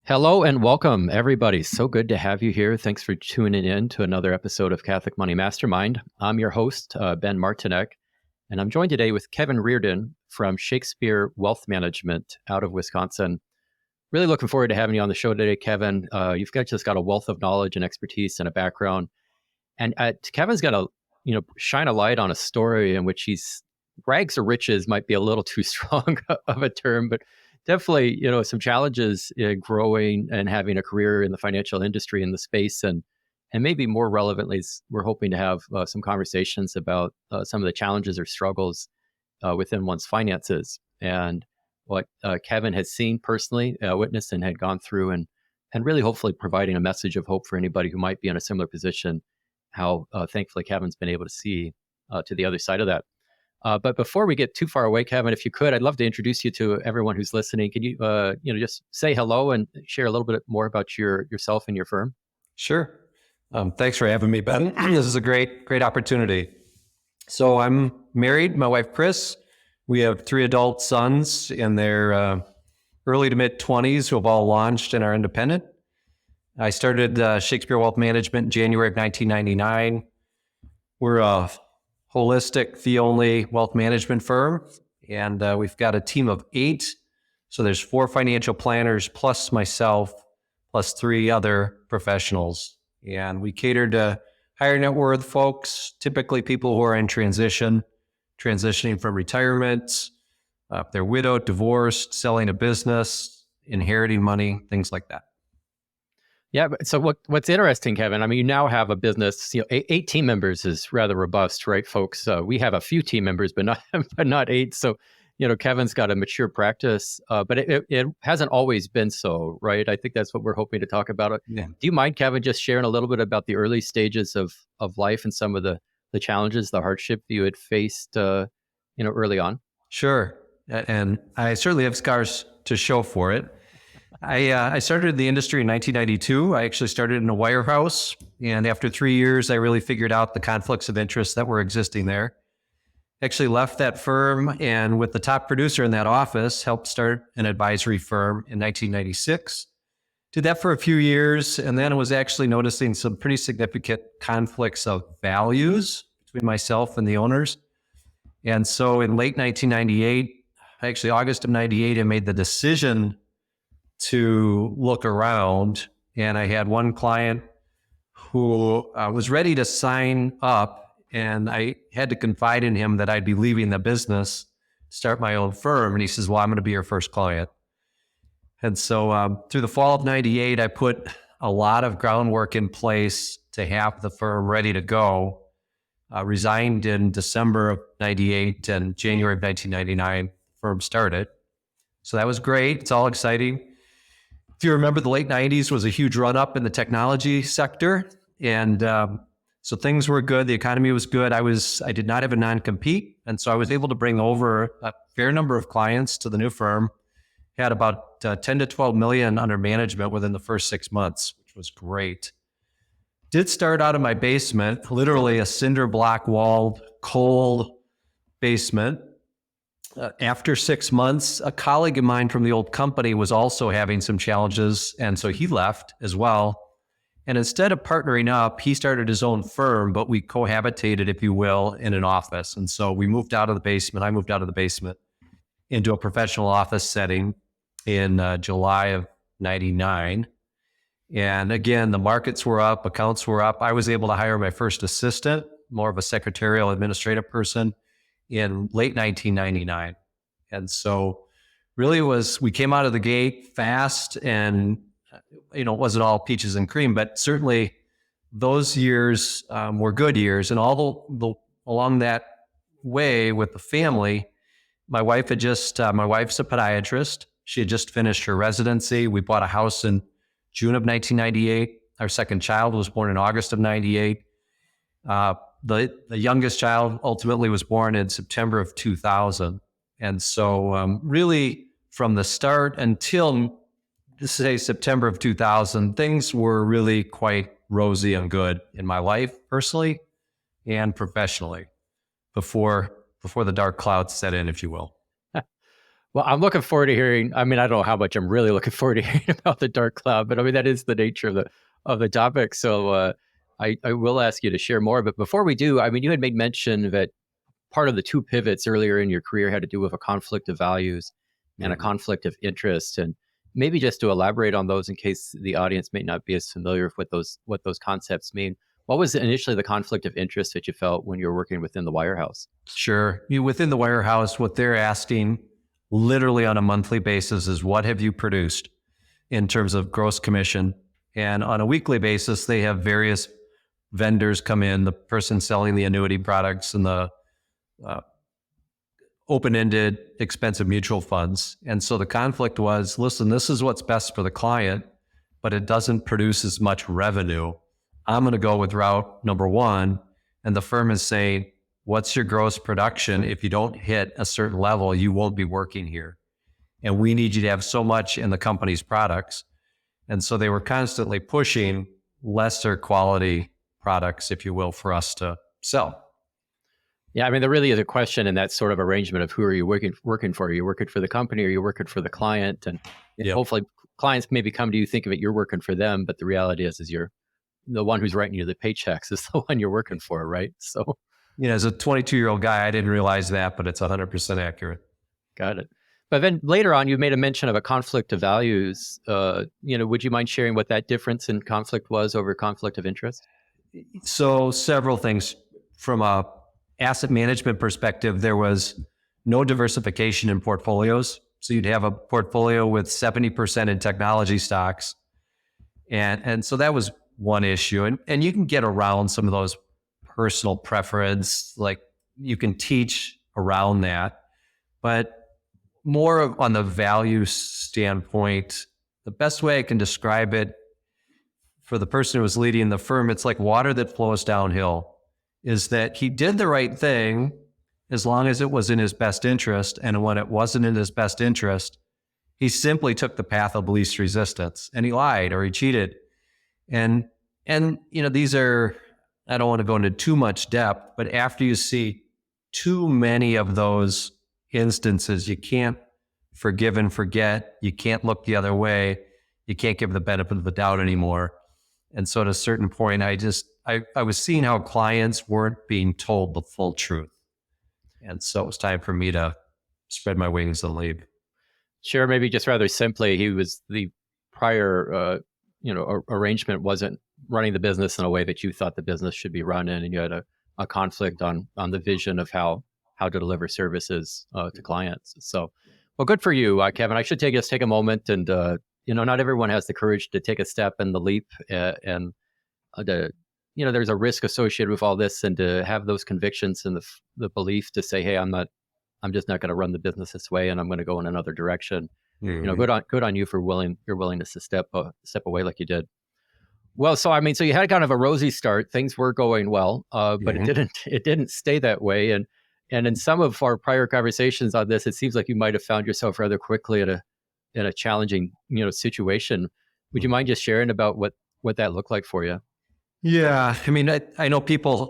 Hello and welcome, everybody. So good to have you here. Thanks for tuning in to another episode of Catholic Money Mastermind. I'm your host, Ben Martinek, and I'm joined today with Kevin Reardon from Shakespeare Wealth Management out of Wisconsin. Really looking forward to having you on the show today, Kevin. You've just got a wealth of knowledge and expertise and a background. And Kevin's got to, shine a light on a story in which rags to riches might be a little too strong of a term, but definitely, some challenges in growing and having a career in the financial industry in the space. And maybe more relevantly, we're hoping to have some conversations about some of the challenges or struggles within one's finances and what Kevin has seen personally, witnessed, and had gone through, and really hopefully providing a message of hope for anybody who might be in a similar position, how thankfully Kevin's been able to see to the other side of that. But before we get too far away, Kevin, if you could, I'd love to introduce you to everyone who's listening. Can you, just say hello and share a little bit more about yourself and your firm? Sure. Thanks for having me, Ben. This is a great opportunity. So I'm married, my wife, Chris. We have 3 adult sons in their early to mid 20s who have all launched and are independent. I started Shakespeare Wealth Management in January of 1999. We're a holistic fee-only wealth management firm, and we've got a team of 8. So there's 4 financial planners plus myself, plus 3 other professionals. And we cater to higher net worth folks, typically people who are in transitioning from retirement, they're widowed, divorced, selling a business, inheriting money, things like that. Yeah. So what's interesting, Kevin, I mean, you now have a business, 8 team members is rather robust, right, folks? We have a few team members, but not 8. So, Kevin's got a mature practice, but it hasn't always been so, right? I think that's what we're hoping to talk about. Yeah. Do you mind, Kevin, just sharing a little bit about the early stages of life and some of the challenges, the hardship you had faced, early on? Sure. And I certainly have scars to show for it. I started the industry in 1992. I actually started in a wirehouse. And after 3 years, I really figured out the conflicts of interest that were existing there. Actually left that firm and with the top producer in that office, helped start an advisory firm in 1996. Did that for a few years. And then I was actually noticing some pretty significant conflicts of values between myself and the owners. And so in late 1998, actually August of 98, I made the decision to look around, and I had one client who was ready to sign up, and I had to confide in him that I'd be leaving the business, start my own firm. And he says, well, I'm going to be your first client. And so through the fall of 98, I put a lot of groundwork in place to have the firm ready to go. Resigned in December of 98, and January of 1999, the firm started. So that was great. It's all exciting. If you remember, the late 90s was a huge run up in the technology sector. And so things were good. The economy was good. I did not have a non-compete. And so I was able to bring over a fair number of clients to the new firm. Had about 10 to 12 million under management within the first 6 months, which was great. Did start out of my basement, literally a cinder block walled, cold basement. After 6 months, a colleague of mine from the old company was also having some challenges, and so he left as well. And instead of partnering up, he started his own firm, but we cohabitated, if you will, in an office. And so we moved out of the basement. I moved out of the basement into a professional office setting in July of 99. And again, the markets were up, accounts were up. I was able to hire my first assistant, more of a secretarial administrative person, in late 1999. And so really we came out of the gate fast, and, it wasn't all peaches and cream, but certainly those years were good years. And all along that way with the family, my wife's a podiatrist. She had just finished her residency. We bought a house in June of 1998. Our second child was born in August of 98. The youngest child ultimately was born in September of 2000. And so really from the start until, say, September of 2000, things were really quite rosy and good in my life, personally and professionally, before the dark clouds set in, if you will. Well, I'm looking forward to hearing. I mean, I don't know how much I'm really looking forward to hearing about the dark cloud, but I mean that is the nature of the topic. So I will ask you to share more. But before we do, I mean, you had made mention that part of the two pivots earlier in your career had to do with a conflict of values and a Mhm. conflict of interest. And maybe just to elaborate on those in case the audience may not be as familiar with what those concepts mean. What was initially the conflict of interest that you felt when you were working within the wirehouse? Sure. Within the warehouse, what they're asking literally on a monthly basis is what have you produced in terms of gross commission? And on a weekly basis, they have various vendors come in, the person selling the annuity products and the uh, open-ended expensive mutual funds. And so the conflict was, listen, this is what's best for the client, but it doesn't produce as much revenue. I'm going to go with route number one. And the firm is saying, what's your gross production? If you don't hit a certain level, you won't be working here. And we need you to have so much in the company's products. And so they were constantly pushing lesser quality products, if you will, for us to sell. Yeah, I mean, there really is a question in that sort of arrangement of who are you working for? Are you working for the company or are you working for the client? And Yep. hopefully clients maybe come to you, think of it, you're working for them, but the reality is you're the one who's writing you the paychecks is the one you're working for, right? So As a 22-year-old guy, I didn't realize that, but it's 100% accurate. got it. But then later on, you made a mention of a conflict of values. Would you mind sharing what that difference in conflict was over conflict of interest? So several things. From a asset management perspective, there was no diversification in portfolios. So you'd have a portfolio with 70% in technology stocks. And so that was one issue. And you can get around some of those personal preference, like you can teach around that. But on the value standpoint, the best way I can describe it for the person who was leading the firm, it's like water that flows downhill, is that he did the right thing as long as it was in his best interest. And when it wasn't in his best interest, he simply took the path of least resistance and he lied or he cheated. And, these are, I don't want to go into too much depth, but after you see too many of those instances, you can't forgive and forget. You can't look the other way. You can't give the benefit of the doubt anymore. And so at a certain point, I was seeing how clients weren't being told the full truth. And so it was time for me to spread my wings and leave. Sure, maybe just rather simply, he was the prior, arrangement wasn't running the business in a way that you thought the business should be run in, and you had a conflict on the vision of how to deliver services to clients. So, well, good for you, Kevin. I should take a moment and not everyone has the courage to take a step and the leap, and there's a risk associated with all this, and to have those convictions and the belief to say, hey, I'm just not going to run the business this way, and I'm going to go in another direction. Mm-hmm. Good on you for your willingness to step away like you did. Well, so I mean, so you had kind of a rosy start. Things were going well, but it didn't stay that way. And in some of our prior conversations on this, it seems like you might have found yourself rather quickly in a challenging situation. Would you mind just sharing about what that looked like for you? Yeah. I mean, I know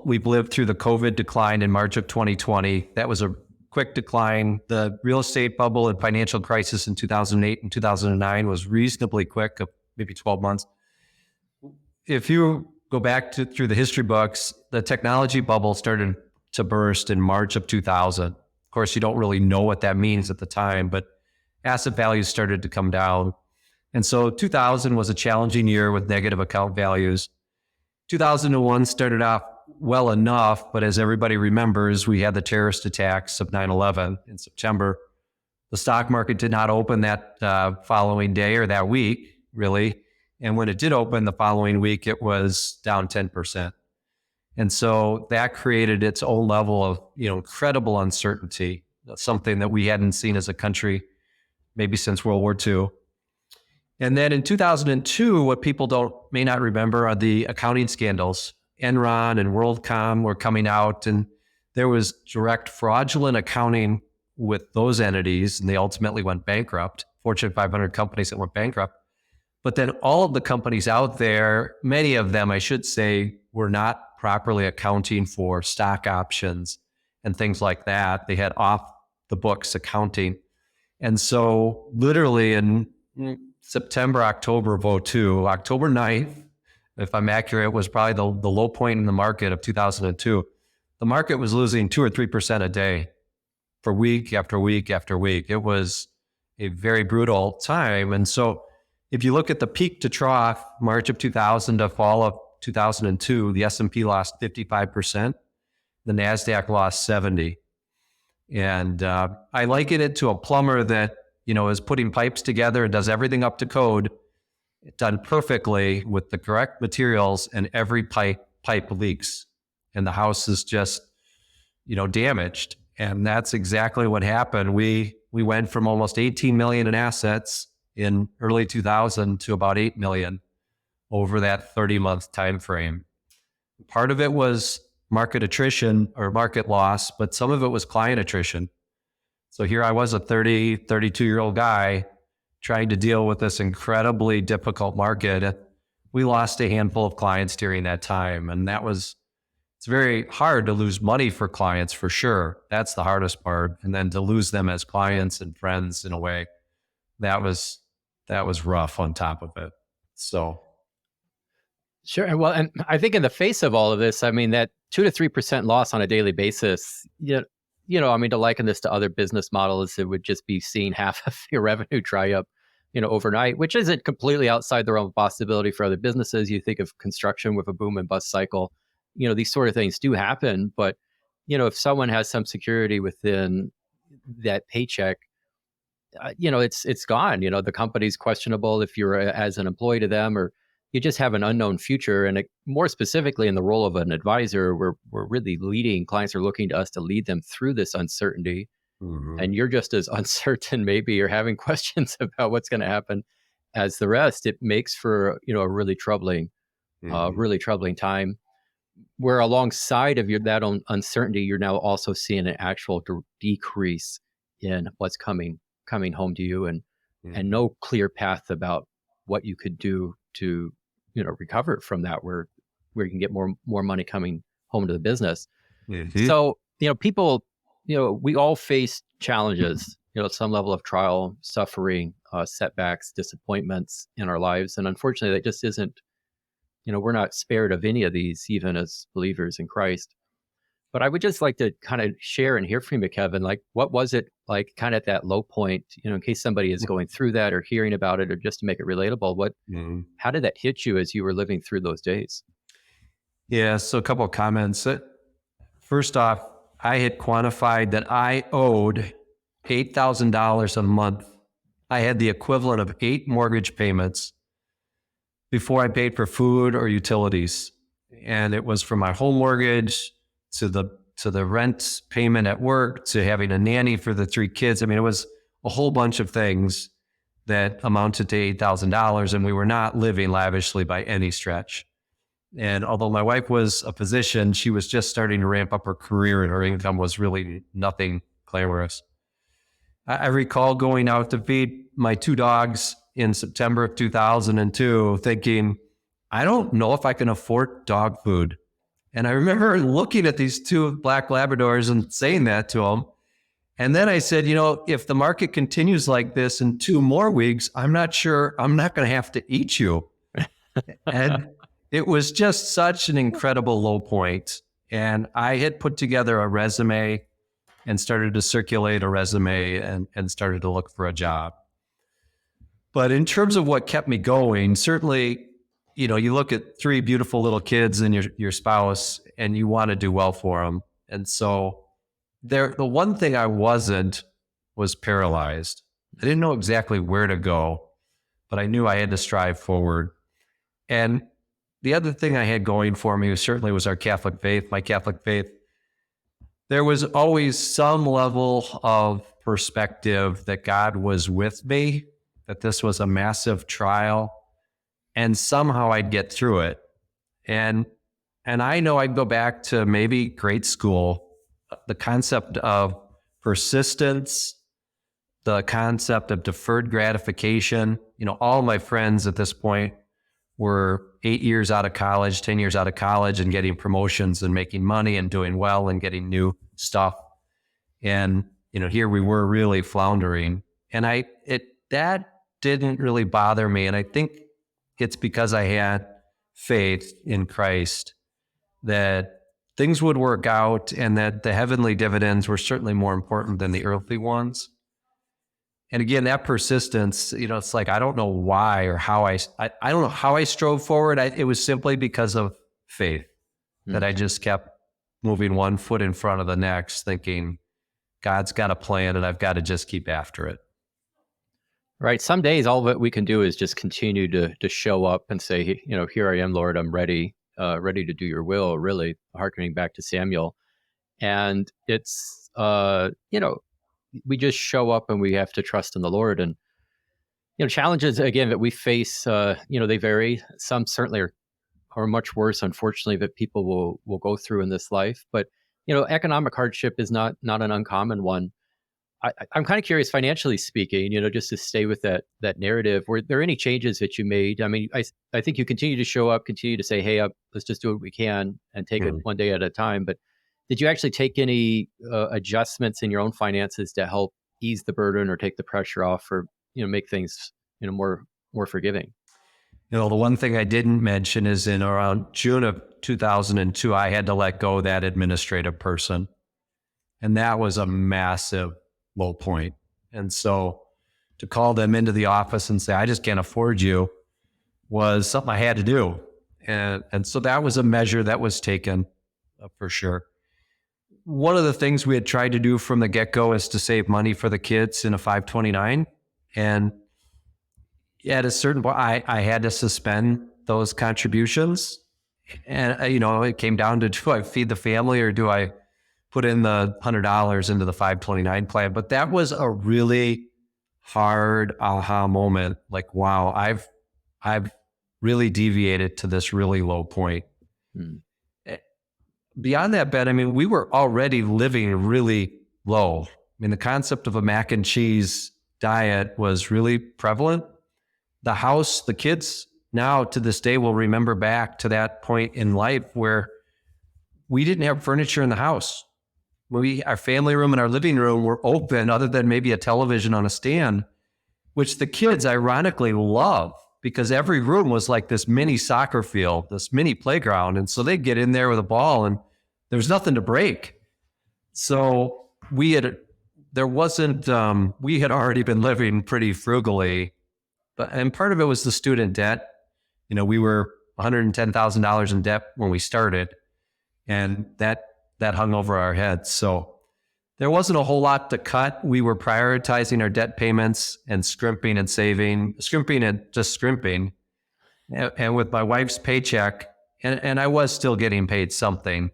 we've lived through the COVID decline in March of 2020. That was a quick decline. The real estate bubble and financial crisis in 2008 and 2009 was reasonably quick, maybe 12 months. If you go back through the history books, the technology bubble started to burst in March of 2000. Of course, you don't really know what that means at the time, but asset values started to come down. And so 2000 was a challenging year with negative account values. 2001 started off well enough, but as everybody remembers, we had the terrorist attacks of 9/11 in September. The stock market did not open that following day or that week, really. And when it did open the following week, it was down 10%. And so that created its own level of incredible uncertainty, something that we hadn't seen as a country maybe since World War II. And then in 2002, what people may not remember are the accounting scandals. Enron and WorldCom were coming out, and there was direct fraudulent accounting with those entities, and they ultimately went bankrupt, Fortune 500 companies that went bankrupt. But then all of the companies out there, many of them, I should say, were not properly accounting for stock options and things like that. They had off the books accounting. And so literally in September, October of 2002, October 9th, if I'm accurate, was probably the low point in the market of 2002. The market was losing 2 or 3% a day for week after week after week. It was a very brutal time. And so if you look at the peak to trough, March of 2000 to fall of 2002, the S&P lost 55%, the NASDAQ lost 70%. And I liken it to a plumber that, is putting pipes together and does everything up to code, done perfectly with the correct materials, and every pipe leaks and the house is just, damaged. And that's exactly what happened. We went from almost 18 million in assets in early 2000 to about 8 million over that 30-month time frame. Part of it was market attrition or market loss, but some of it was client attrition. So here I was, a 32-year-old guy trying to deal with this incredibly difficult market. We lost a handful of clients during that time. And it's very hard to lose money for clients, for sure. That's the hardest part. And then to lose them as clients and friends in a way, that was rough on top of it. So. Sure. Well, and I think in the face of all of this, I mean, that 2 to 3% loss on a daily basis, to liken this to other business models, it would just be seeing half of your revenue dry up, overnight, which isn't completely outside the realm of possibility for other businesses. You think of construction with a boom and bust cycle, these sort of things do happen. But, if someone has some security within that paycheck, it's gone. The company's questionable if you're as an employee to them, or you just have an unknown future. And more specifically in the role of an advisor, we're really leading, clients are looking to us to lead them through this uncertainty. Mm-hmm. And you're just as uncertain, maybe, or having questions about what's going to happen as the rest. It makes for, a really troubling time, where alongside of that own uncertainty, you're now also seeing an actual decrease in what's coming home to you, and no clear path about what you could do to recover from that, where you can get more money coming home to the business. Mm-hmm. So people, we all face challenges, some level of trial, suffering, setbacks, disappointments in our lives, and unfortunately that just isn't, we're not spared of any of these, even as believers in Christ. But I would just like to kind of share and hear from you, Kevin, like, what was it like kind of at that low point, in case somebody is going through that or hearing about it, or just to make it relatable, how did that hit you as you were living through those days? Yeah. So a couple of comments. First off, I had quantified that I owed $8,000 a month. I had the equivalent of 8 mortgage payments before I paid for food or utilities. And it was from my home mortgage to the rent payment at work, to having a nanny for the 3 kids. I mean, it was a whole bunch of things that amounted to $8,000, and we were not living lavishly by any stretch. And although my wife was a physician, she was just starting to ramp up her career, and her income was really nothing glamorous. I recall going out to feed my 2 dogs in September of 2002, thinking, I don't know if I can afford dog food. And I remember looking at these 2 black Labradors and saying that to them. And then I said, if the market continues like this in 2 more weeks, I'm not sure I'm not going to have to eat you. And it was just such an incredible low point. And I had put together a resume and started to circulate a resume and started to look for a job. But in terms of what kept me going, certainly, you look at 3 beautiful little kids and your spouse, and you want to do well for them. And so the one thing I wasn't was paralyzed. I didn't know exactly where to go, but I knew I had to strive forward. And the other thing I had going for me was our Catholic faith, my Catholic faith. There was always some level of perspective that God was with me, that this was a massive trial, and somehow I'd get through it. And I know I'd go back to maybe grade school, the concept of persistence, the concept of deferred gratification. All my friends at this point were 8 years out of college, 10 years out of college, and getting promotions and making money and doing well and getting new stuff. And, here we were really floundering. And that didn't really bother me. And I think it's because I had faith in Christ that things would work out and that the heavenly dividends were certainly more important than the earthly ones. And again, that persistence, it's like, I don't know why or how I don't know how I strove forward. It was simply because of faith that I just kept moving one foot in front of the next, thinking God's got a plan and I've got to just keep after it. Right. Some days, all that we can do is just continue to show up and say, here I am, Lord, I'm ready, ready to do your will, really hearkening back to Samuel. And it's, we just show up and we have to trust in the Lord. And, challenges, again, that we face, they vary. Some certainly are much worse, unfortunately, that people will go through in this life. But, economic hardship is not an uncommon one. I'm kind of curious, financially speaking, just to stay with that narrative, were there any changes that you made? I mean, I think you continue to show up, continue to say, hey, let's just do what we can and take it one day at a time. But did you actually take any adjustments in your own finances to help ease the burden or take the pressure off or, make things, more forgiving? The one thing I didn't mention is in around June of 2002, I had to let go that administrative person. And that was a massive low point. And so to call them into the office and say, I just can't afford you, was something I had to do. And so that was a measure that was taken for sure. One of the things we had tried to do from the get-go is to save money for the kids in a 529. And at a certain point, I had to suspend those contributions. And, it came down to, do I feed the family or do I put in the $100 into the 529 plan? But that was a really hard aha moment. Like, wow, I've really deviated to this really low point. Beyond that, Ben, we were already living really low. The concept of a mac and cheese diet was really prevalent. The house, the kids now to this day will remember back to that point in life where we didn't have furniture in the house. Our family room and our living room were open other than maybe a television on a stand, which the kids ironically love because every room was like this mini soccer field, this mini playground. And so they'd get in there with a ball and there was nothing to break. So we had already been living pretty frugally, and part of it was the student debt. We were $110,000 in debt when we started, and that hung over our heads. So there wasn't a whole lot to cut. We were prioritizing our debt payments and scrimping and saving, scrimping. And with my wife's paycheck, and I was still getting paid something,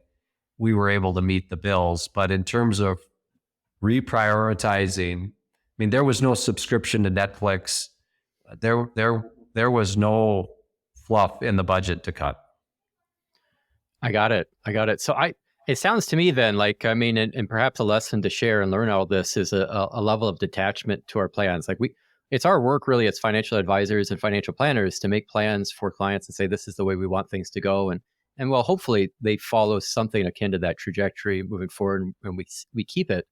we were able to meet the bills. But in terms of reprioritizing, there was no subscription to Netflix. There was no fluff in the budget to cut. I got it. So it sounds to me then like, and perhaps a lesson to share and learn all this is a level of detachment to our plans. Like it's our work really as financial advisors and financial planners to make plans for clients and say, this is the way we want things to go. And well, hopefully they follow something akin to that trajectory moving forward and we keep it.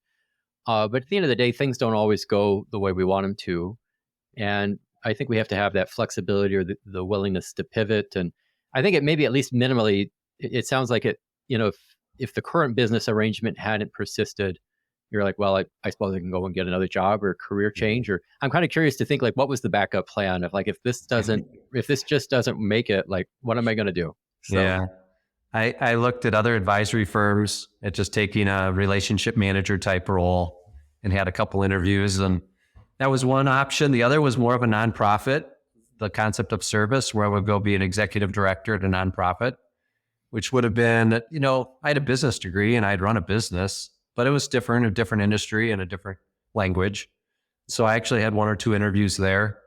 But at the end of the day, things don't always go the way we want them to. And I think we have to have that flexibility or the willingness to pivot. And I think it maybe at least minimally, it sounds like it, if the current business arrangement hadn't persisted, you're like, well, I suppose I can go and get another job or career change. Or I'm kind of curious to think like, what was the backup plan of like, if this just doesn't make it, like, what am I going to do? So, yeah. I looked at other advisory firms at just taking a relationship manager type role and had a couple interviews, and that was one option. The other was more of a nonprofit, the concept of service, where I would go be an executive director at a nonprofit, which would have been, I had a business degree and I'd run a business, but it was different, a different industry and a different language. So I actually had one or two interviews there.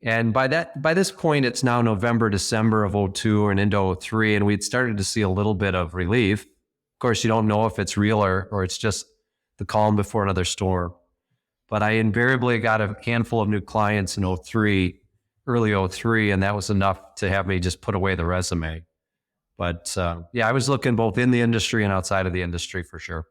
And by this point, it's now November, December of 2002 and into 2003, and we'd started to see a little bit of relief. Of course, you don't know if it's real or it's just the calm before another storm. But I invariably got a handful of new clients in 2003, early 2003, and that was enough to have me just put away the resume. But I was looking both in the industry and outside of the industry for sure.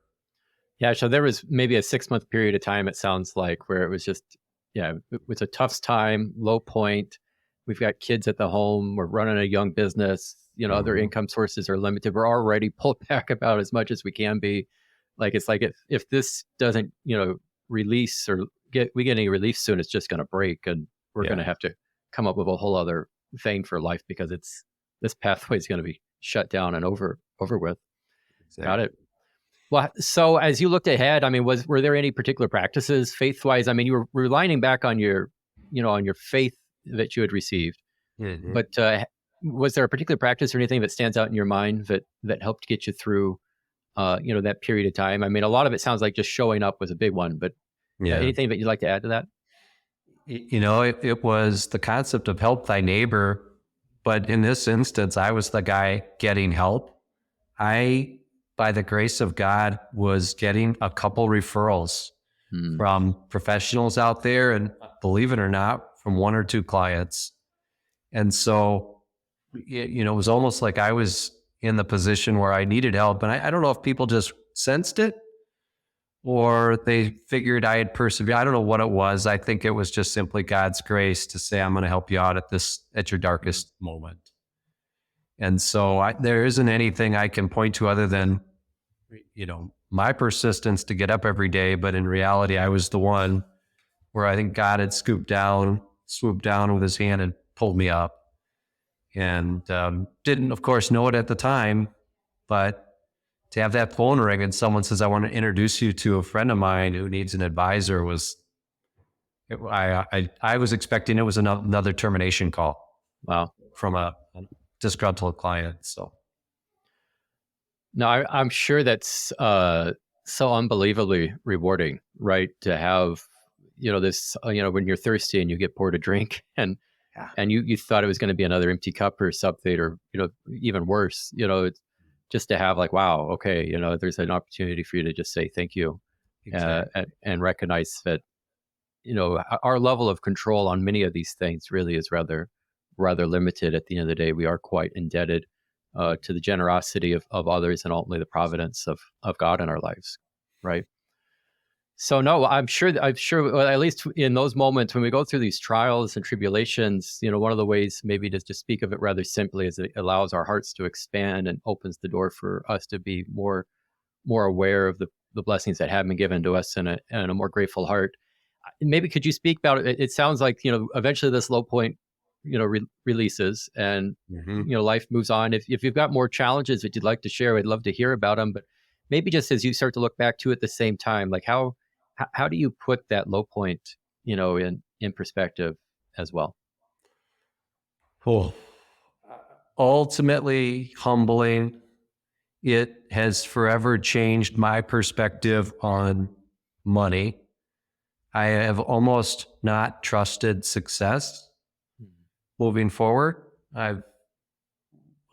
Yeah, so there was maybe a 6-month period of time, it sounds like, where it was just yeah, it was a tough time, low point. We've got kids at the home. We're running a young business. Other Mhm. income sources are limited. We're already pulled back about as much as we can be. Like it's like if this doesn't release or get any relief soon, it's just going to break, and we're going Yeah, to have to come up with a whole other thing for life because this pathway is going to be shut down and over with. Got exactly. it. Well, so as you looked ahead, I mean, were there any particular practices faith wise? I mean, you were relying back on your faith that you had received, Mhm. but was there a particular practice or anything that stands out in your mind that helped get you through, that period of time? I mean, a lot of it sounds like just showing up was a big one, but Yeah. anything that you'd like to add to that? It was the concept of help thy neighbor. But in this instance, I was the guy getting help. I, by the grace of God, was getting a couple referrals Hmm. from professionals out there, and believe it or not, from one or two clients. And so, it was almost like I was in the position where I needed help. And I don't know if people just sensed it or they figured I had persevered. I don't know what it was. I think it was just simply God's grace to say, I'm going to help you out at your darkest moment. And so there isn't anything I can point to other than, my persistence to get up every day. But in reality, I was the one where I think God had swooped down with his hand and pulled me up. And didn't, of course, know it at the time, but to have that phone ring and someone says, I want to introduce you to a friend of mine who needs an advisor I was expecting it was another termination call Wow. from a disgruntled client. So No, I'm sure that's so unbelievably rewarding, right? To have this when you're thirsty and you get poured a drink yeah, and you thought it was going to be another empty cup or something, or even worse, it's just to have like, wow, okay, there's an opportunity for you to just say thank you, exactly. and recognize that our level of control on many of these things really is rather limited. At the end of the day, we are quite indebted to the generosity of others and ultimately the providence of God in our lives, right? So no, I'm sure. Well, at least in those moments when we go through these trials and tribulations, one of the ways maybe to just speak of it rather simply is it allows our hearts to expand and opens the door for us to be more aware of the blessings that have been given to us and a more grateful heart. Maybe could you speak about it? It sounds like eventually this low point releases and Hmm. life moves on. If you've got more challenges that you'd like to share, I'd love to hear about them. But maybe just as you start to look back to it at the same time, like how do you put that low point in perspective as well? Cool. Ultimately humbling. It has forever changed my perspective on money. I have almost not trusted success moving forward. I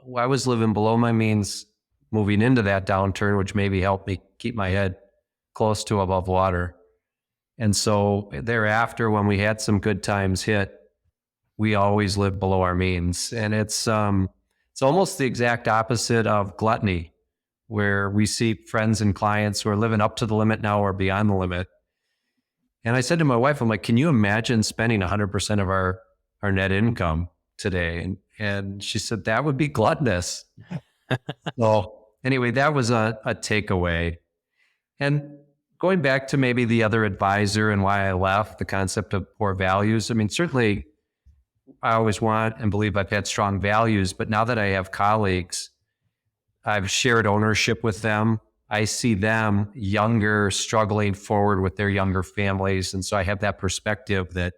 was living below my means moving into that downturn, which maybe helped me keep my head close to above water. And so thereafter, when we had some good times hit, we always lived below our means. And it's almost the exact opposite of gluttony, where we see friends and clients who are living up to the limit now or beyond the limit. And I said to my wife, I'm like, can you imagine spending 100% of our net income today? And she said, that would be gluttonous. So anyway, that was a takeaway. And going back to maybe the other advisor and why I left, the concept of core values. I mean, certainly I always want and believe I've had strong values, but now that I have colleagues, I've shared ownership with them. I see them younger, struggling forward with their younger families. And so I have that perspective that,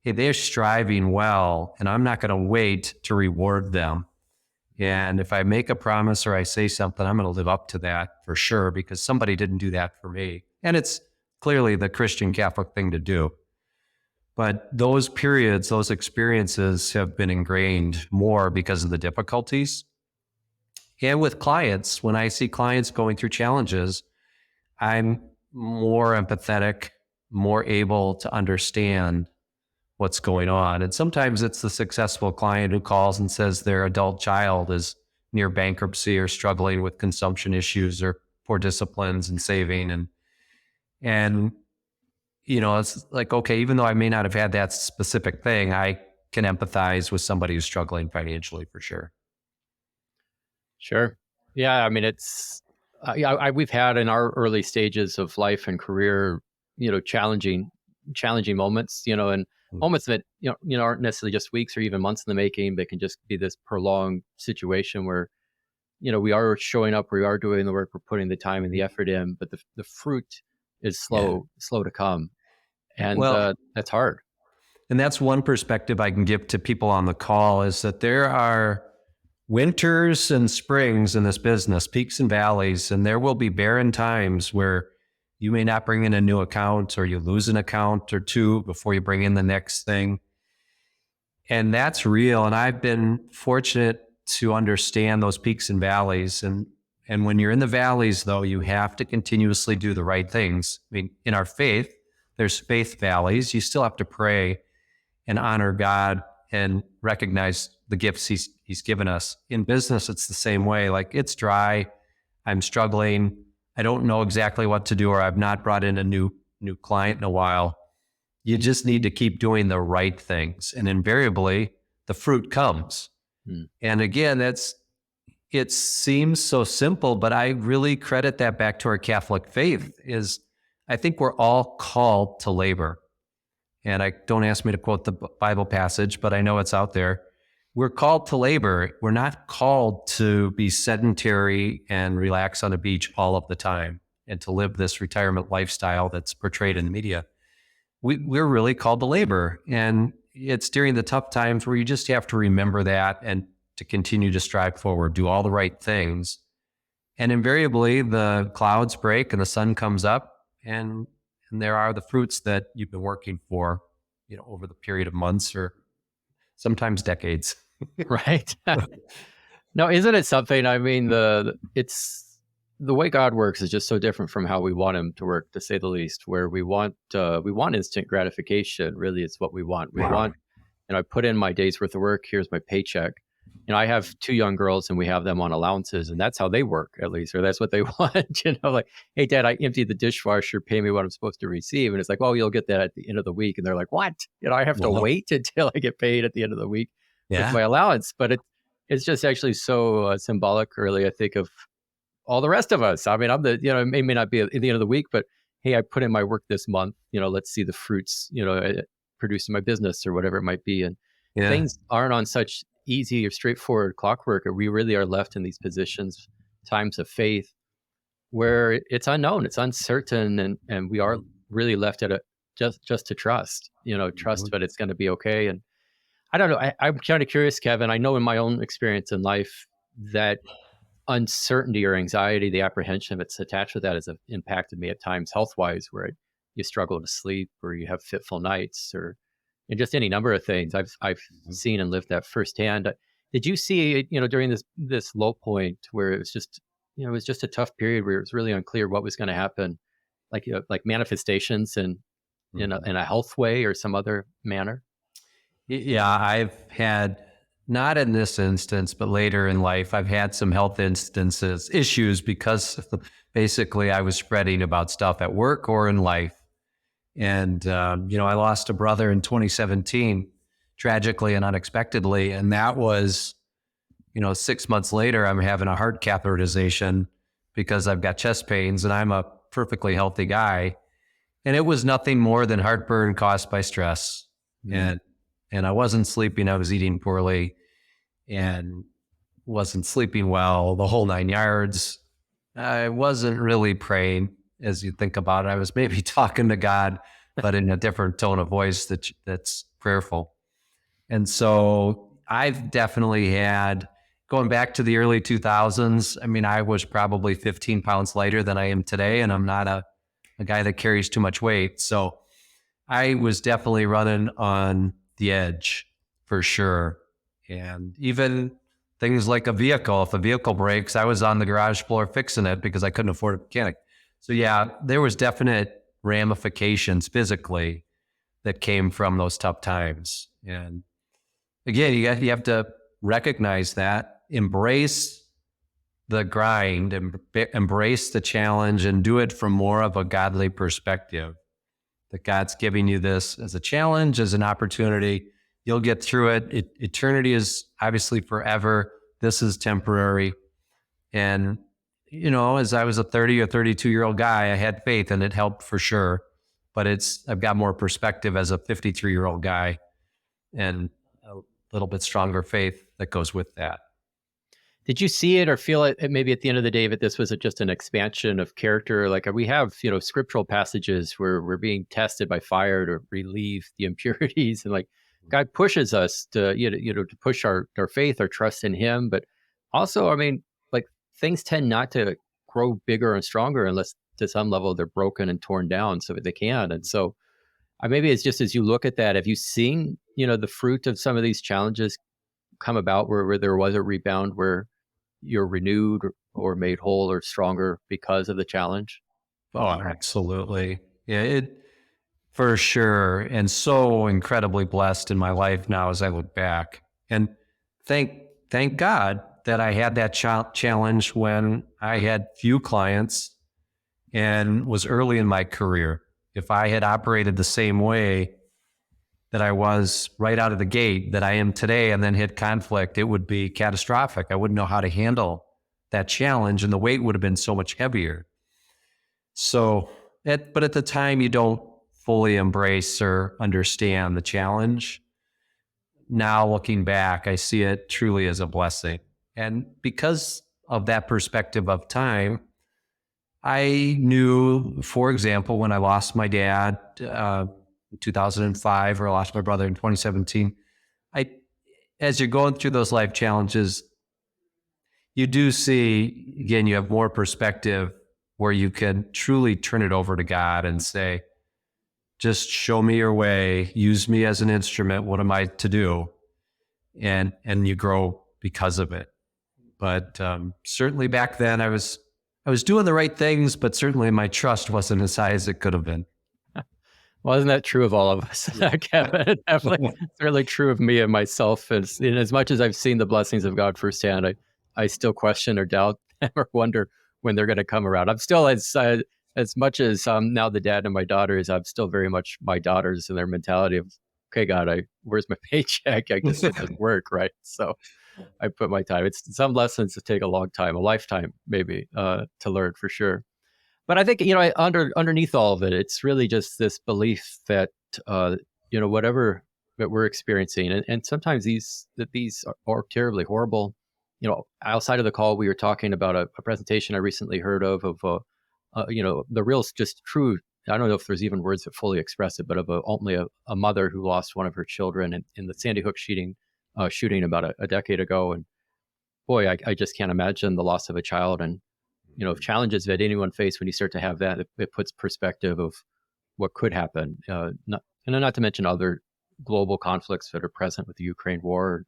hey, they're striving well, and I'm not going to wait to reward them. And if I make a promise or I say something, I'm going to live up to that for sure because somebody didn't do that for me. And it's clearly the Christian Catholic thing to do. But those periods, those experiences have been ingrained more because of the difficulties. And with clients, when I see clients going through challenges, I'm more empathetic, more able to understand what's going on. And sometimes it's the successful client who calls and says their adult child is near bankruptcy or struggling with consumption issues or poor disciplines and saving. And it's like, okay, even though I may not have had that specific thing, I can empathize with somebody who's struggling financially for sure. Sure. Yeah. I mean, we've had in our early stages of life and career, challenging moments, and moments that, aren't necessarily just weeks or even months in the making, but can just be this prolonged situation where, we are showing up, we are doing the work, we're putting the time and the effort in, but the fruit is Yeah. slow to come. And Well, that's hard. and that's one perspective I can give to people on the call is that there are winters and springs in this business, peaks and valleys, and there will be barren times where you may not bring in a new account or you lose an account or two before you bring in the next thing. And that's real. And I've been fortunate to understand those peaks and valleys. And when you're in the valleys, though, you have to continuously do the right things. I mean, in our faith, there's faith valleys. You still have to pray and honor God and recognize the gifts he's given us. In business, it's the same way. Like, it's dry. I'm struggling. I don't know exactly what to do, or I've not brought in a new client in a while. You just need to keep doing the right things. And invariably, the fruit comes. And again, it seems so simple, but I really credit that back to our Catholic faith. Is I think we're all called to labor. And don't ask me to quote the Bible passage, but I know it's out there. We're called to labor. We're not called to be sedentary and relax on a beach all of the time and to live this retirement lifestyle that's portrayed in the media. We're really called to labor. And it's during the tough times where you just have to remember that and to continue to strive forward, do all the right things. And invariably, the clouds break and the sun comes up, and there are the fruits that you've been working for, over the period of months or sometimes decades. Right. No, isn't it something? I mean, it's the way God works is just so different from how we want him to work, to say the least, where we want instant gratification. Really, it's what we want. We want, I put in my day's worth of work. Here's my paycheck. I have 2 young girls and we have them on allowances, and that's how they work, at least, or that's what they want. Like, hey, Dad, I emptied the dishwasher, pay me what I'm supposed to receive. And it's like, well, you'll get that at the end of the week. And they're like, what? I have to wait until I get paid at the end of the week with my allowance. But it's just actually so symbolic, really, I think, of all the rest of us. I mean, I'm it may not be at the end of the week, but hey, I put in my work this month, let's see the fruits, producing my business or whatever it might be. And things aren't on such easy or straightforward clockwork, or we really are left in these positions, times of faith, where it's unknown, it's uncertain, and we are really left at just to trust, trust that it's going to be okay. And I don't know, I'm kind of curious, Kevin. I know in my own experience in life that uncertainty or anxiety, the apprehension that's attached with that has impacted me at times health-wise, where you struggle to sleep or you have fitful nights, or and just any number of things I've seen and lived that firsthand. Did you see, during this low point where it was just, it was just a tough period where it was really unclear what was going to happen, like, like manifestations and in a health way or some other manner? Yeah, I've had, not in this instance, but later in life, I've had some health issues because basically I was spreading about stuff at work or in life. And, I lost a brother in 2017, tragically and unexpectedly. And that was, 6 months later, I'm having a heart catheterization because I've got chest pains and I'm a perfectly healthy guy. And it was nothing more than heartburn caused by stress. And I wasn't sleeping. I was eating poorly and wasn't sleeping well, the whole 9 yards. I wasn't really praying. As you think about it, I was maybe talking to God, but in a different tone of voice that's prayerful. And so I've definitely had, going back to the early 2000s, I mean, I was probably 15 pounds lighter than I am today, and I'm not a guy that carries too much weight. So I was definitely running on the edge for sure. And even things like a vehicle, if a vehicle breaks, I was on the garage floor fixing it because I couldn't afford a mechanic. So yeah, there was definite ramifications physically that came from those tough times. And again, you have to recognize that, embrace the grind, and embrace the challenge, and do it from more of a godly perspective. that God's giving you this as a challenge, as an opportunity. You'll get through it. Eternity is obviously forever. This is temporary. And, as I was a 30 or 32-year-old guy, I had faith and it helped for sure. But I've got more perspective as a 53-year-old guy and a little bit stronger faith that goes with that. Did you see it or feel it maybe at the end of the day that this was just an expansion of character? Like we have, scriptural passages where we're being tested by fire to relieve the impurities, and like God pushes us to, to push our faith, our trust in Him. But also, I mean, like things tend not to grow bigger and stronger unless to some level they're broken and torn down so that they can. And so maybe it's just as you look at that, have you seen, the fruit of some of these challenges come about where there was a rebound where you're renewed or made whole or stronger because of the challenge? Oh, absolutely. Yeah, for sure. And so incredibly blessed in my life now as I look back. And thank God that I had that challenge when I had few clients and was early in my career. If I had operated the same way that I was right out of the gate that I am today and then hit conflict, it would be catastrophic. I wouldn't know how to handle that challenge and the weight would have been so much heavier. But at the time you don't fully embrace or understand the challenge. Now looking back, I see it truly as a blessing. And because of that perspective of time, I knew, for example, when I lost my dad, in 2005, or I lost my brother in 2017. As you're going through those life challenges, you do see, again, you have more perspective where you can truly turn it over to God and say, just show me your way, use me as an instrument. What am I to do? And you grow because of it. But certainly back then I was doing the right things, but certainly my trust wasn't as high as it could have been. Well, isn't that true of all of us, Kevin? Definitely, it's really true of me and myself. And in as much as I've seen the blessings of God firsthand, I still question or doubt or wonder when they're going to come around. I'm still as much as now the dad of my daughters, I'm still very much my daughters and their mentality of, okay, God, where's my paycheck? I guess it doesn't work, right? So I put my time. It's some lessons that take a long time, a lifetime maybe, to learn for sure. But I think, underneath all of it, it's really just this belief that, whatever that we're experiencing, and sometimes these are terribly horrible. Outside of the call, we were talking about a presentation I recently heard of the real, just true. I don't know if there's even words that fully express it, but of only a mother who lost one of her children in the Sandy Hook shooting about a decade ago. And boy, I just can't imagine the loss of a child and, challenges that anyone face. When you start to have that, it puts perspective of what could happen. Not to mention other global conflicts that are present with the Ukraine war.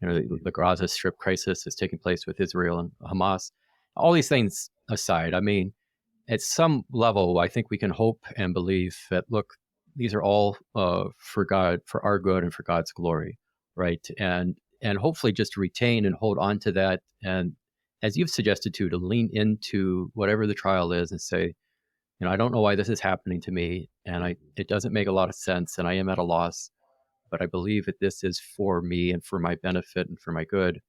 The Gaza Strip crisis is taking place with Israel and Hamas. All these things aside, I mean, at some level, I think we can hope and believe that, look, these are all for God, for our good and for God's glory, right? And hopefully just to retain and hold on to that. And as you've suggested to lean into whatever the trial is and say, I don't know why this is happening to me. And it doesn't make a lot of sense. And I am at a loss, but I believe that this is for me and for my benefit and for my good.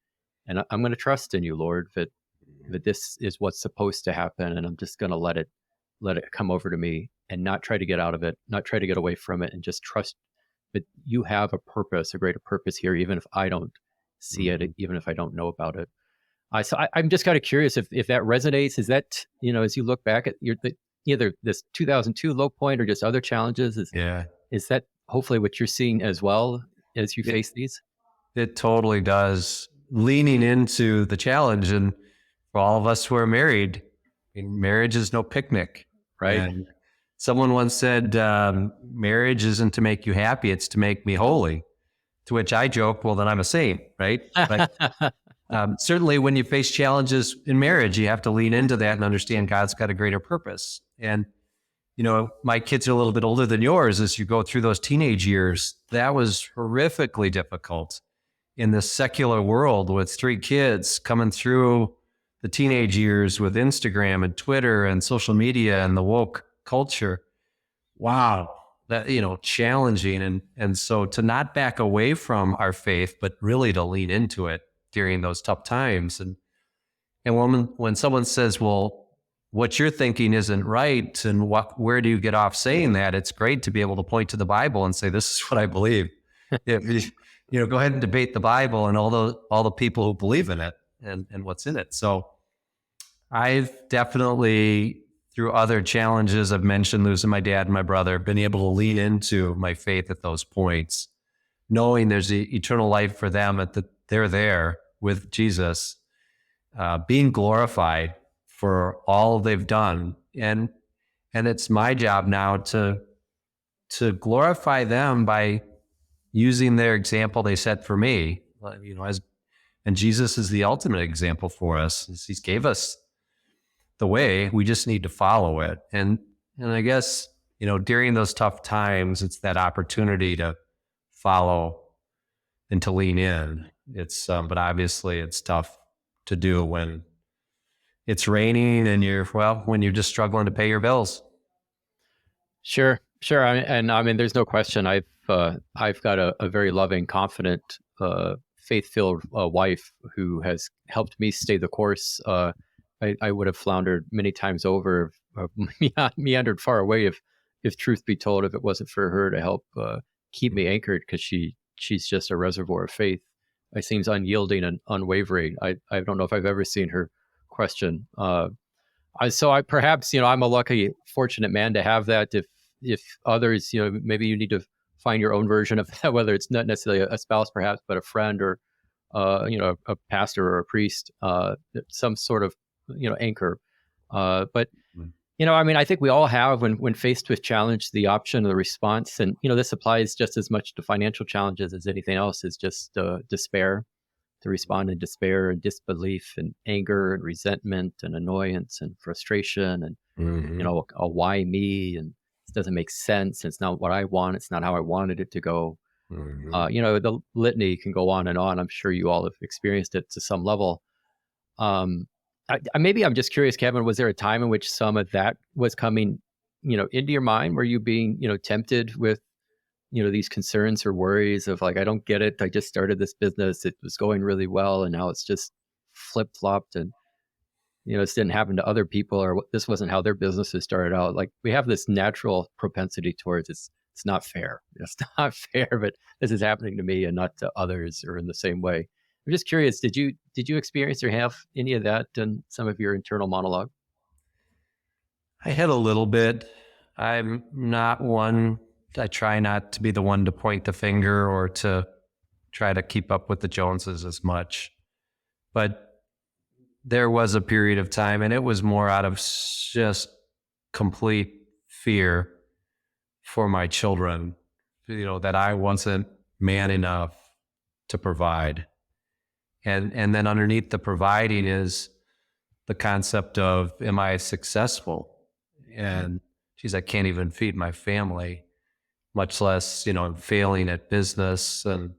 And I'm going to trust in you, Lord, that this is what's supposed to happen. And I'm just going to let it come over to me and not try to get out of it, not try to get away from it, and just trust that you have a purpose, a greater purpose here, even if I don't see it, even if I don't know about it. So I'm just kind of curious if that resonates. Is that, as you look back at either this 2002 low point or just other challenges, is that hopefully what you're seeing as well as you face these? It totally does. Leaning into the challenge, and for all of us who are married, marriage is no picnic, right? And someone once said, marriage isn't to make you happy, it's to make me holy. To which I joke, well, then I'm a saint, right? But certainly when you face challenges in marriage, you have to lean into that and understand God's got a greater purpose. And, my kids are a little bit older than yours. As you go through those teenage years, that was horrifically difficult in this secular world with 3 kids coming through the teenage years with Instagram and Twitter and social media and the woke culture. Wow. that, challenging. And so to not back away from our faith, but really to lean into it during those tough times. And when someone says, well, what you're thinking isn't right, and where do you get off saying that? It's great to be able to point to the Bible and say, this is what I believe. Go ahead and debate the Bible and all the people who believe in it and what's in it. So I've definitely, through other challenges I've mentioned, losing my dad and my brother, been able to lean into my faith at those points, knowing there's the eternal life for them, they're there with Jesus, being glorified for all they've done. And it's my job now to glorify them by using their example they set for me, and Jesus is the ultimate example for us. He's gave us the way, we just need to follow it. And I guess, during those tough times, it's that opportunity to follow and to lean in. But obviously it's tough to do when it's raining and when you're just struggling to pay your bills. Sure. I mean, there's no question. I've got a very loving, confident, faith-filled wife who has helped me stay the course. I would have floundered many times over, meandered far away if truth be told, if it wasn't for her to help keep me anchored, because she's just a reservoir of faith. It seems unyielding and unwavering. I don't know if I've ever seen her question. Perhaps, I'm a lucky, fortunate man to have that. If others, maybe you need to find your own version of that, whether it's not necessarily a spouse, perhaps, but a friend or, a pastor or a priest, some sort of, anchor. But I mean, I think we all have, when faced with challenge, the option of the response. And, this applies just as much to financial challenges as anything else, is just despair, to respond in despair and disbelief and anger and resentment and annoyance and frustration and, a why me, and it doesn't make sense. It's not what I want. It's not how I wanted it to go. The litany can go on and on. I'm sure you all have experienced it to some level. Maybe I'm just curious, Kevin, was there a time in which some of that was coming, into your mind? Were you being, tempted with, these concerns or worries of like, I don't get it. I just started this business. It was going really well. And now it's just flip-flopped, and, this didn't happen to other people, or this wasn't how their businesses started out. Like, we have this natural propensity towards it's not fair. It's not fair, but this is happening to me and not to others or in the same way. I'm just curious, did you experience or have any of that in some of your internal monologue? I had a little bit. I'm not one, I try not to be the one to point the finger or to try to keep up with the Joneses as much. But there was a period of time, and it was more out of just complete fear for my children, that I wasn't man enough to provide. And then underneath the providing is the concept of, am I successful? And geez, I can't even feed my family, much less, failing at business, and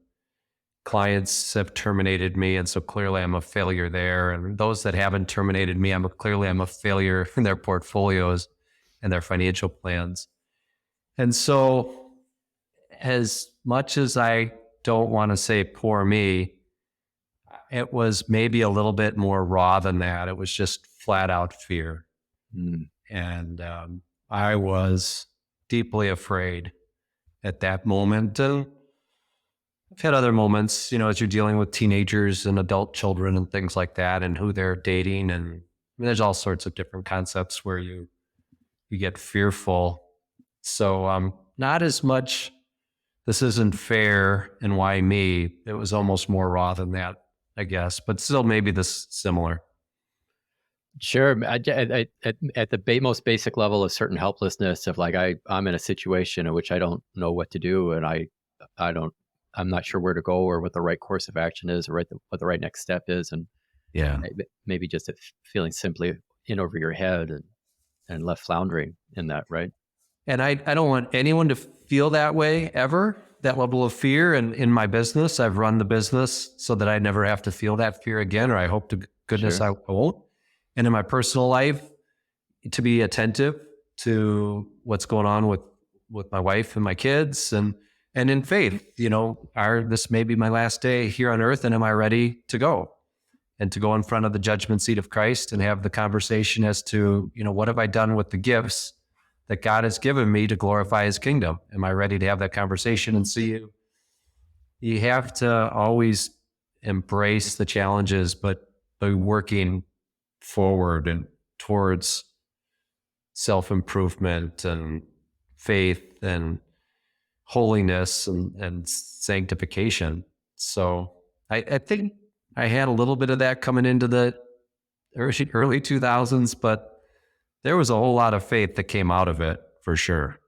clients have terminated me. And so clearly I'm a failure there. And those that haven't terminated me, I'm a failure in their portfolios and their financial plans. And so as much as I don't want to say poor me, it was maybe a little bit more raw than that. It was just flat out fear. And I was deeply afraid at that moment. And I've had other moments, as you're dealing with teenagers and adult children and things like that, and who they're dating. And there's all sorts of different concepts where you get fearful. So not as much, this isn't fair and why me. It was almost more raw than that, I guess, but still maybe this similar. Sure. At the most basic level, a certain helplessness of like, I'm in a situation in which I don't know what to do, and I'm not sure where to go or what the right course of action is, or what the right next step is. And maybe just a feeling simply in over your head and left floundering in that, right? And I don't want anyone to feel that way ever, that level of fear. And in my business, I've run the business so that I never have to feel that fear again, or I hope to goodness I won't. And in my personal life, to be attentive to what's going on with with my wife and my kids, and in faith, this may be my last day here on earth, and am I ready to go? And to go in front of the judgment seat of Christ and have the conversation as to, what have I done with the gifts that God has given me to glorify his kingdom? Am I ready to have that conversation? And so you have to always embrace the challenges, but by working forward and towards self-improvement and faith and holiness and sanctification. So I think I had a little bit of that coming into the early 2000s, but there was a whole lot of faith that came out of it for sure.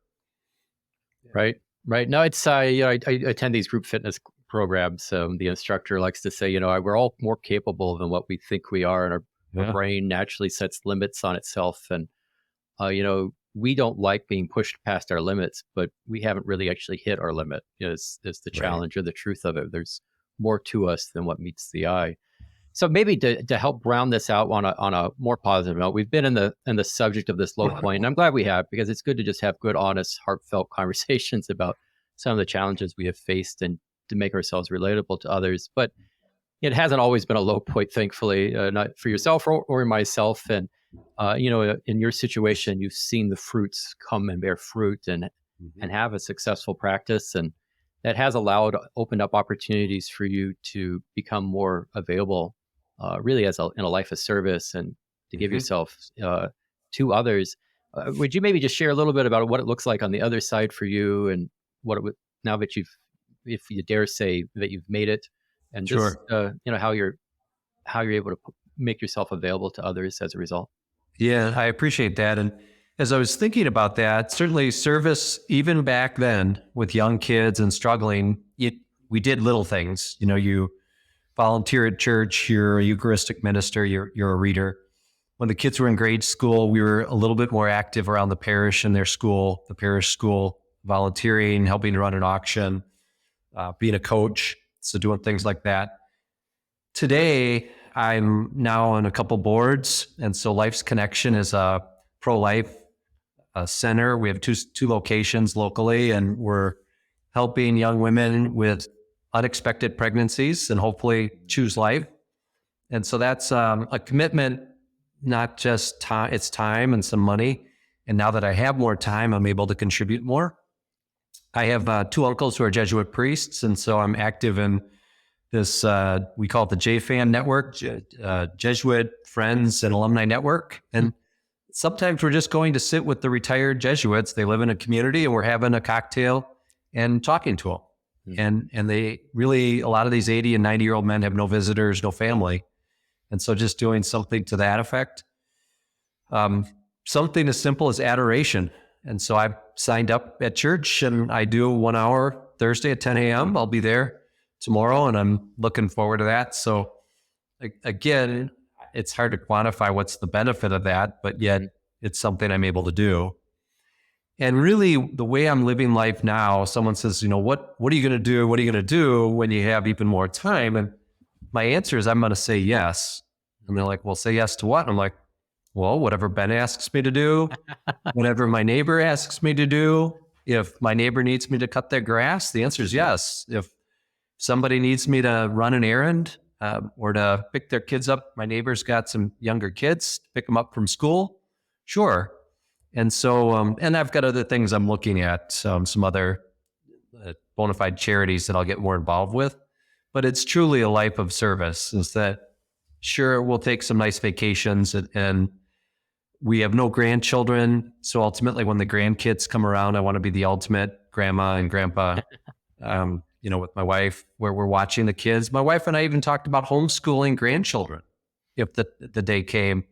Right. No, it's, I attend these group fitness programs. The instructor likes to say, we're all more capable than what we think we are. And our brain naturally sets limits on itself. And, we don't like being pushed past our limits, but we haven't really actually hit our limit is the challenge or the truth of it. There's more to us than what meets the eye. So maybe to help round this out on a more positive note, we've been in the subject of this low point, and I'm glad we have, because it's good to just have good, honest, heartfelt conversations about some of the challenges we have faced and to make ourselves relatable to others. But it hasn't always been a low point, thankfully, not for yourself or myself. And in your situation, you've seen the fruits come and bear fruit and have a successful practice, and that has opened up opportunities for you to become more available, really in a life of service and to give yourself to others. Would you maybe just share a little bit about what it looks like on the other side for you, and what it would, now that if you dare say that you've made it, and just how you're able to make yourself available to others as a result? Yeah, I appreciate that. And as I was thinking about that, certainly service, even back then with young kids and struggling, we did little things. You volunteer at church, you're a Eucharistic minister, you're a reader. When the kids were in grade school, we were a little bit more active around the parish and their school, the parish school, volunteering, helping to run an auction, being a coach, so doing things like that. Today, I'm now on a couple boards, and so Life's Connection is a pro-life center. We have two locations locally, and we're helping young women with unexpected pregnancies and hopefully choose life. And so that's a commitment, not just time, it's time and some money. And now that I have more time, I'm able to contribute more. I have two uncles who are Jesuit priests, and so I'm active in this, we call it the JFAN network, Jesuit Friends and Alumni Network. And sometimes we're just going to sit with the retired Jesuits. They live in a community, and we're having a cocktail and talking to them. And they really, a lot of these 80 and 90-year-old men have no visitors, no family. And so just doing something to that effect. Something as simple as adoration. And so I've signed up at church, and I do 1 hour Thursday at 10 a.m. I'll be there tomorrow, and I'm looking forward to that. So again, it's hard to quantify what's the benefit of that, but yet it's something I'm able to do. And really, the way I'm living life now, someone says, what are you going to do? What are you going to do when you have even more time? And my answer is, I'm going to say yes. And they're like, well, say yes to what? And I'm like, well, whatever Ben asks me to do, whatever my neighbor asks me to do. If my neighbor needs me to cut their grass, the answer is yes. If somebody needs me to run an errand or to pick their kids up, my neighbor's got some younger kids, pick them up from school, sure. And so, and I've got other things I'm looking at, some other bona fide charities that I'll get more involved with. But it's truly a life of service. Is that, sure, we'll take some nice vacations, and we have no grandchildren. So ultimately, when the grandkids come around, I want to be the ultimate grandma and grandpa, with my wife, where we're watching the kids. My wife and I even talked about homeschooling grandchildren if the day came.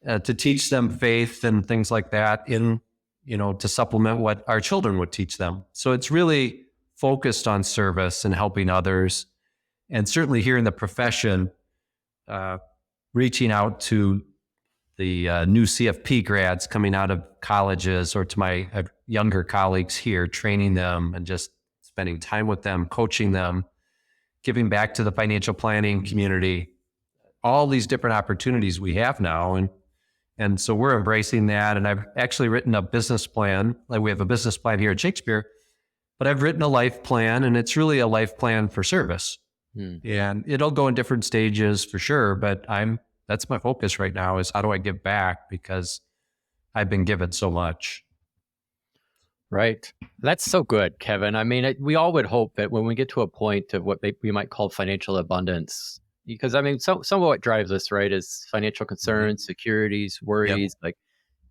To teach them faith and things like that to supplement what our children would teach them. So it's really focused on service and helping others. And certainly here in the profession, reaching out to the new CFP grads coming out of colleges, or to my younger colleagues here, training them and just spending time with them, coaching them, giving back to the financial planning community, all these different opportunities we have now. And And so we're embracing that. And I've actually written a business plan. Like we have a business plan here at Shakespeare, but I've written a life plan, and it's really a life plan for service. And it'll go in different stages for sure. But that's my focus right now is how do I give back, because I've been given so much. Right. That's so good, Kevin. I mean, we all would hope that when we get to a point of what we might call financial abundance, because I mean, some of what drives us, right, is financial concerns, securities, worries, like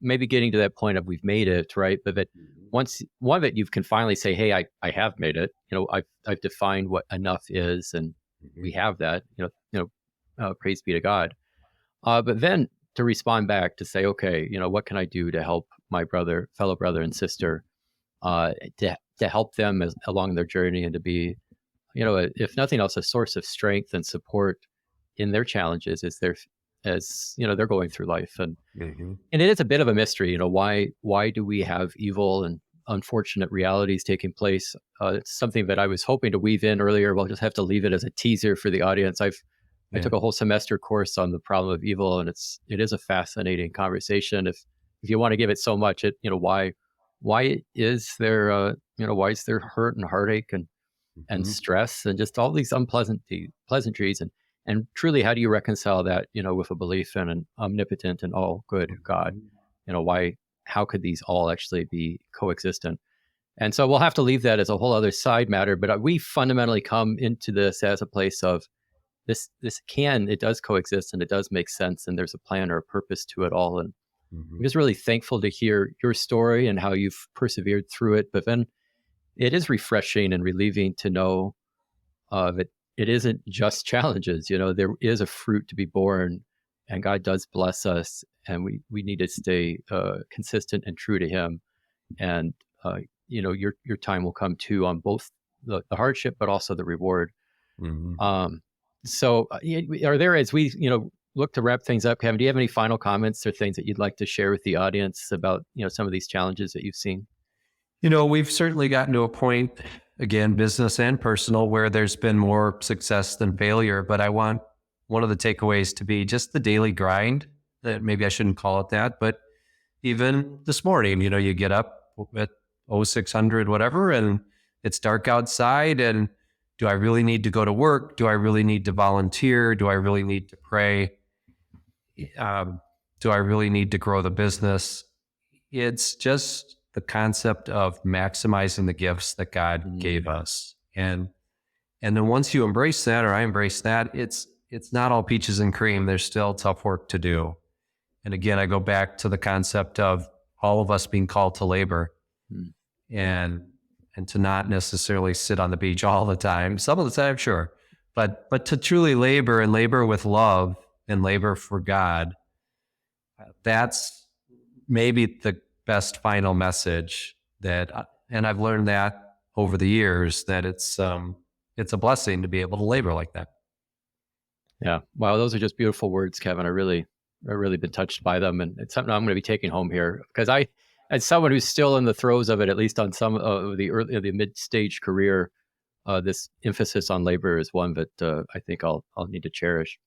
maybe getting to that point of we've made it, right? But that once one of it, you can finally say, hey, I have made it. I've defined what enough is, and we have that. Praise be to God. But then to respond back to say, okay, what can I do to help my fellow brother and sister, to help them along their journey, and to be, if nothing else, a source of strength and support in their challenges as they're going through life. And it is a bit of a mystery, why do we have evil and unfortunate realities taking place? It's something that I was hoping to weave in earlier. We'll just have to leave it as a teaser for the audience. I took a whole semester course on the problem of evil, and it is a fascinating conversation. If you want to give it so much, why is there hurt and heartache and stress and just all these pleasantries, and truly, how do you reconcile that, with a belief in an omnipotent and all good God? How could these all actually be coexistent? And so we'll have to leave that as a whole other side matter. But we fundamentally come into this as a place of it does coexist, and it does make sense, and there's a plan or a purpose to it all. And I'm just really thankful to hear your story and how you've persevered through it. But then it is refreshing and relieving to know that it isn't just challenges. There is a fruit to be born, and God does bless us, and we need to stay consistent and true to Him. And your time will come too, on both the hardship, but also the reward. So are there, as we look to wrap things up, Kevin, do you have any final comments or things that you'd like to share with the audience about some of these challenges that you've seen? We've certainly gotten to a point, again, business and personal, where there's been more success than failure. But I want one of the takeaways to be just the daily grind. That maybe I shouldn't call it that, but even this morning, you get up at 0600 whatever, and it's dark outside, and do I really need to go to work? Do I really need to volunteer? Do I really need to pray? Do I really need to grow the business? It's just the concept of maximizing the gifts that God gave us. And then once you embrace that, or I embrace that, it's not all peaches and cream. There's still tough work to do. And again, I go back to the concept of all of us being called to labor, and to not necessarily sit on the beach all the time. Some of the time, sure. But to truly labor, and labor with love, and labor for God, that's maybe the best final message and I've learned that over the years, that it's a blessing to be able to labor like that. Yeah. Wow. Those are just beautiful words, Kevin. I really been touched by them. And it's something I'm going to be taking home here, because as someone who's still in the throes of it, at least on some of the mid-stage career, this emphasis on labor is one that I think I'll need to cherish.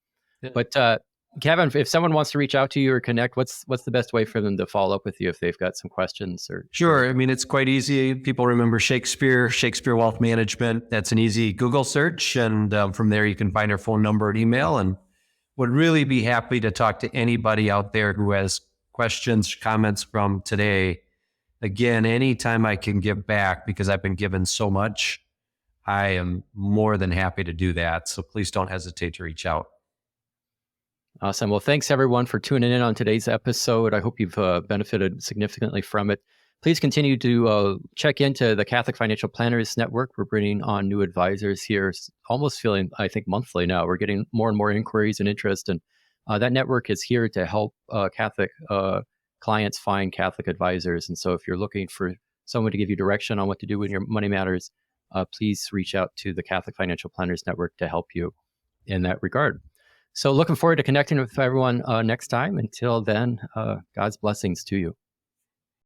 Yeah. But Kevin, if someone wants to reach out to you or connect, what's the best way for them to follow up with you if they've got some questions? Or Sure. I mean, it's quite easy. People remember Shakespeare Wealth Management. That's an easy Google search. And from there, you can find our phone number and email, and would really be happy to talk to anybody out there who has questions, comments from today. Again, anytime I can give back, because I've been given so much, I am more than happy to do that. So please don't hesitate to reach out. Awesome. Well, thanks everyone for tuning in on today's episode. I hope you've benefited significantly from it. Please continue to check into the Catholic Financial Planners Network. We're bringing on new advisors here, almost feeling, I think, monthly now. We're getting more and more inquiries and interest, and that network is here to help Catholic clients find Catholic advisors. And so if you're looking for someone to give you direction on what to do with your money matters, please reach out to the Catholic Financial Planners Network to help you in that regard. So looking forward to connecting with everyone next time. Until then, God's blessings to you.